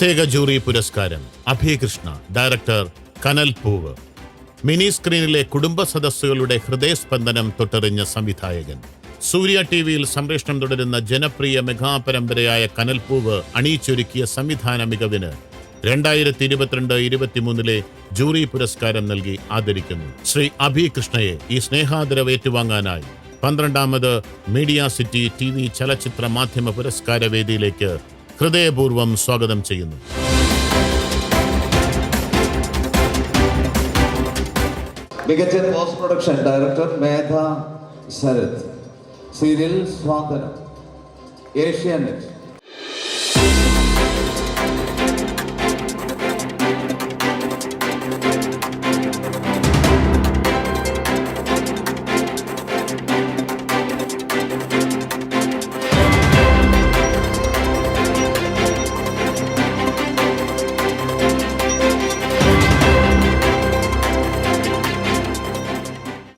പ്രത്യേക ജൂറി പുരസ്കാരം അഭികൃഷ്ണ, ഡയറക്ടർ കനൽ പൂവ്. മിനി സ്ക്രീനിലെ കുടുംബ സദസ്സുകളുടെ ഹൃദയസ്പന്ദനം തൊട്ടെറിഞ്ഞ സംവിധായകൻ. സൂര്യ ടിവിയിൽ സംപ്രേഷണം തുടരുന്ന ജനപ്രിയ മെഗാപരമ്പരയായ കനൽപൂവ് അണിയിച്ചൊരുക്കിയ സംവിധാന മികവിന് 2022-23 ജൂറി പുരസ്കാരം നൽകി ആദരിക്കുന്നു. ശ്രീ അഭികൃഷ്ണയെ ഈ സ്നേഹാദരവ് ഏറ്റുവാങ്ങാനായി 12ാമത് മീഡിയ സിറ്റി TV ചലച്ചിത്ര മാധ്യമ പുരസ്കാര വേദിയിലേക്ക് ഹൃദയപൂർവ്വം സ്വാഗതം ചെയ്യുന്നു. മികച്ച പോസ്റ്റ് പ്രൊഡക്ഷൻ ഡയറക്ടർ മേധ ശരത്. സീരിയൽ സ്വാതന്ത്ര്യം, ഏഷ്യാനെറ്റ്.